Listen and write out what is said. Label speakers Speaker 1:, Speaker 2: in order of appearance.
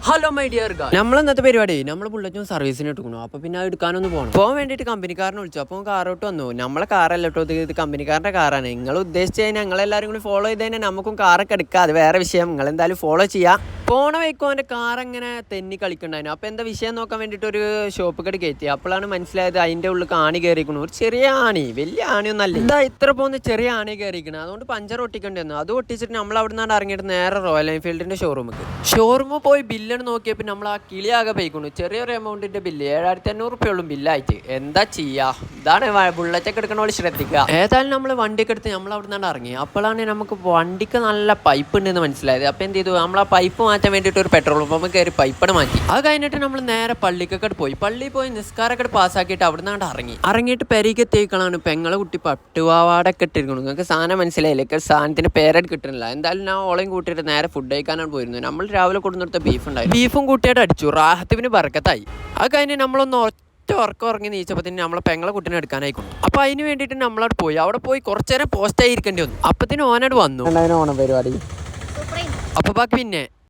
Speaker 1: Hello my dear ഗായ്, നമ്മൾ ഇന്നത്തെ പരിപാടി നമ്മൾ ബുള്ളറ്റും സർവീസിന് എടുക്കണം. അപ്പോൾ പിന്നെ എടുക്കാനൊന്ന് പോകണം. പോകാൻ വേണ്ടിയിട്ട് കമ്പനിക്കാരനെ വിളിച്ചു. അപ്പോൾ കാറോട്ട് വന്നു. നമ്മളെ കാറല്ല കേട്ടോ, ഇത് കമ്പനിക്കാരൻ്റെ കാറാണ്. നിങ്ങൾ ഉദ്ദേശിച്ച് കഴിഞ്ഞാൽ ഞങ്ങളെല്ലാവരും കൂടി ഫോളോ ചെയ്ത് കഴിഞ്ഞാൽ നമുക്കും കാറൊക്കെ എടുക്കാം. അത് വേറെ വിഷയം. നിങ്ങൾ എന്തായാലും ഫോളോ ചെയ്യാം. പോണ വയ്ക്കോ അവൻ്റെ കാർ അങ്ങനെ തെന്നി കളിക്കണ്ടായിരുന്നു. അപ്പോൾ എന്താ വിഷയം നോക്കാൻ വേണ്ടിയിട്ട് ഒരു ഷോപ്പ് കടി കയറ്റി. അപ്പോഴാണ് മനസ്സിലായത് അതിൻ്റെ ഉള്ളിൽ ആണി കയറിയിരിക്കണം. ഒരു ചെറിയ ആണി, വലിയ ആണിയൊന്നല്ല, ഇതാ ഇത്ര പോകുന്ന ചെറിയ ആണി കയറിയിരിക്കണം. അതുകൊണ്ട് പഞ്ചർ ഒട്ടിക്കേണ്ടി വന്നു. അത് ഒട്ടിച്ചിട്ട് നമ്മൾ അവിടെ നിന്നാണ് ഇറങ്ങിയിട്ട് നേരെ റോയൽ എൻഫീൽഡിൻ്റെ ഷോറൂമിൽ പോയി ബില്ലാണ് നോക്കിയപ്പോൾ നമ്മൾ ആ കിളിയാകെ പോയിക്കുന്നു. ചെറിയൊരു എമൗണ്ടിൻ്റെ ബില്ല് 7500 ബില്ലായിട്ട്. എന്താ ചെയ്യുക, ഇതാണ് ബുള്ളറ്റൊക്കെ എടുക്കണ പോലെ ശ്രദ്ധിക്കുക. ഏതായാലും നമ്മൾ വണ്ടിയൊക്കെ എടുത്ത് നമ്മൾ അവിടെ നിന്നാണ് ഇറങ്ങി. അപ്പോഴാണ് നമുക്ക് വണ്ടിക്ക് നല്ല പൈപ്പ് ഉണ്ടെന്ന് മനസ്സിലായത്. അപ്പോൾ എന്ത് ചെയ്തു, നമ്മൾ ആ പൈപ്പ് മാറ്റാൻ വേണ്ടിയിട്ട് ഒരു പെട്രോൾ പമ്പ് കയറി പൈപ്പണ് മാറ്റി. അത് കഴിഞ്ഞിട്ട് നമ്മൾ നേരെ പള്ളിക്കൊക്കെ പോയി. പള്ളിയിൽ പോയി നിസ്കാരമൊക്കെ പാസ്സാക്കിയിട്ട് അവിടെ നിന്നാണ്ട് ഇറങ്ങിയിട്ട് പെരീക്ക് എത്തിയേക്കളാണ് പെങ്ങളെ കുട്ടി പട്ടുപാവാടൊക്കെ ഇട്ടിരിക്കണം. നിങ്ങൾക്ക് സാധനം മനസ്സിലായില്ലേ, സാധനത്തിൻ്റെ പേരായിട്ട് കിട്ടുന്നില്ല. എന്തായാലും ഞാൻ ഓളയും കൂട്ടിയിട്ട് നേരെ ഫുഡ് കഴിക്കാനാണ് പോയിരുന്നത്. നമ്മൾ രാവിലെ കൊടുന്നെടുത്ത ബീഫും കൂട്ടിയായിട്ട് അടിച്ചു. റാഹത്തിന് ബർക്കത്തായി. അത് കഴിഞ്ഞ് നമ്മളൊന്ന് ഉറക്കം ഉറങ്ങി നീച്ചപ്പോൾ തന്നെ നമ്മളെ പെങ്ങളെ കുട്ടീനെ എടുക്കാനായിക്കും. അപ്പോൾ അതിന് വേണ്ടിയിട്ട് നമ്മളവിടെ പോയി. അവിടെ പോയി കുറച്ചു നേരം പോസ്റ്റ് ആയിരിക്കേണ്ടി വന്നു. അപ്പത്തിന് ഓനോട് വന്നു ഓണം പരിപാടി. അപ്പോൾ ബാക്കി പിന്നെ